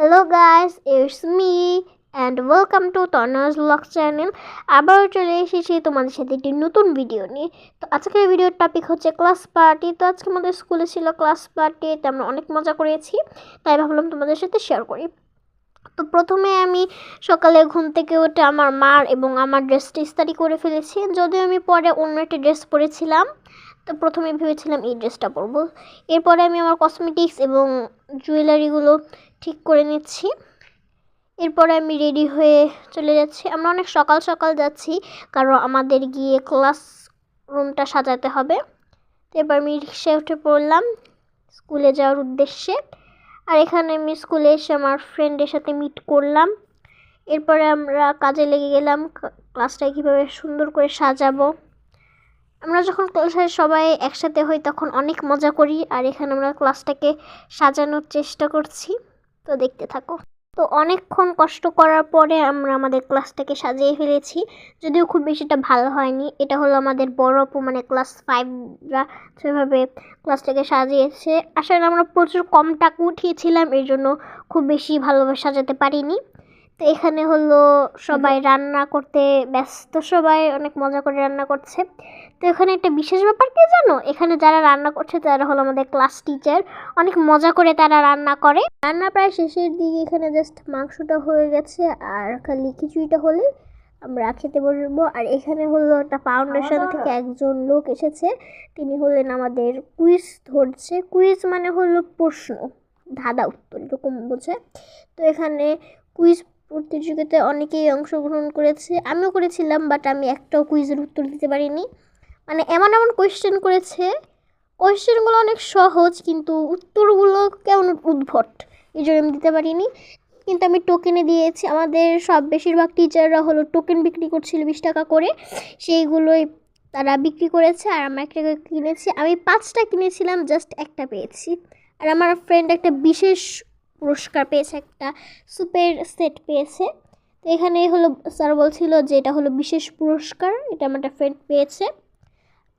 Hello guys, it's me and welcome to Tana's Vlog channel. আবারও চলে এসেছি তোমাদের সাথে একটি নতুন ভিডিও নিয়ে। তো আজকের ভিডিওর টপিক হচ্ছে ক্লাস পার্টি। তো আজকে আমাদের স্কুলে ছিল ক্লাস পার্টি, তো আমরা অনেক মজা করেছি, তাই ভাবলাম তোমাদের সাথে শেয়ার করি। তো প্রথমে আমি সকালে ঘুম থেকে উঠে আমার মার এবং আমার ড্রেসটা ইস্ত্রি করে ফেলেছি, যদিও আমি পরে অন্য একটি ড্রেস পরেছিলাম। তো প্রথমে ভেবেছিলাম এই ড্রেসটা পরবো। এরপরে আমি আমার কসমেটিক্স এবং জুয়েলারিগুলো ঠিক করে নিচ্ছি। এরপরে আমি রেডি হয়ে চলে যাচ্ছি। আমরা অনেক সকাল সকাল যাচ্ছি, কারণ আমাদের গিয়ে ক্লাস রুমটা সাজাতে হবে। এরপর আমি রিক্সায় উঠে পড়লাম স্কুলে যাওয়ার উদ্দেশ্যে। আর এখানে আমি স্কুলে এসে আমার ফ্রেন্ডের সাথে মিট করলাম। এরপরে আমরা কাজে লেগে গেলাম, ক্লাসটাকে কীভাবে সুন্দর করে সাজাবো। আমরা যখন ক্লাসে সবাই একসাথে হই তখন অনেক মজা করি, আর এখানে আমরা ক্লাসটাকে সাজানোর চেষ্টা করছি। তো দেখতে থাকো। তো অনেকক্ষণ কষ্ট করার পরে আমরা আমাদের ক্লাসটাকে সাজিয়ে ফেলেছি, যদিও খুব বেশিটা ভালো হয়নি। এটা হলো আমাদের বড় আপু, মানে ক্লাস 5রা সেভাবে ক্লাসটাকে সাজিয়েছে। আসলে আমরা প্রচুর কম টাকা উঠিয়েছিলাম, এর জন্য খুব বেশি ভালোভাবে সাজাতে পারিনি। তো এখানে হলো সবাই রান্না করতে ব্যস্ত, সবাই অনেক মজা করে রান্না করছে। তো এখানে একটা বিশেষ ব্যাপার কি জানো, এখানে যারা রান্না করছে তারা হলো আমাদের ক্লাস টিচার। অনেক মজা করে তারা রান্না করে। রান্না প্রায় শেষের দিকে, এখানে জাস্ট মাংসটা হয়ে গেছে, আর খালি খিচুড়িটা হলে আমরা খেতে বসবো। আর এখানে হলো একটা ফাউন্ডেশন থেকে একজন লোক এসেছে, তিনি হলেন আমাদের কুইজ ধরছে। কুইজ মানে হলো প্রশ্ন, ধাঁধা উত্তর এরকম বোঝে। তো এখানে কুইজ প্রতিযোগিতায় অনেকেই অংশগ্রহণ করেছে, আমিও করেছিলাম, বাট আমি একটাও কুইজের উত্তর দিতে পারিনি। মানে এমন এমন কোয়েশ্চেন করেছে, কোয়েশ্চেনগুলো অনেক সহজ কিন্তু উত্তরগুলো কেমন উদ্ভট, এই জন্য আমি দিতে পারিনি। কিন্তু আমি টোকেনে দিয়েছি। আমাদের সব বেশিরভাগ টিচাররা হলো টোকেন বিক্রি করছিল 20 টাকা করে, সেইগুলোই তারা বিক্রি করেছে। আর আমরা একটা কিনেছি, আমি 5টা কিনেছিলাম, জাস্ট একটা পেয়েছি। আর আমার ফ্রেন্ড একটা বিশেষ পুরস্কার পেয়েছে, একটা সুপের সেট পেয়েছে। তো এখানে হলো স্যার বলছিল যে এটা হলো বিশেষ পুরস্কার, এটা আমার একটা ফ্রেন্ড পেয়েছে।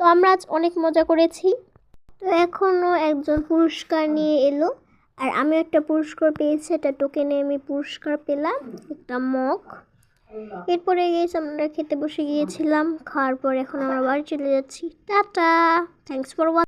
তো আমরা আজ অনেক মজা করেছি। তো এখনও একজন পুরস্কার নিয়ে এলো, আর আমি একটা পুরস্কার পেয়েছি, এটা টোকেনে আমি পুরস্কার পেলাম, একটা মগ। এরপরে গিয়েছি আমরা খেতে বসে গিয়েছিলাম, খাওয়ার পর এখন আমরা বাড়ি চলে যাচ্ছি। Tata, thanks for watching.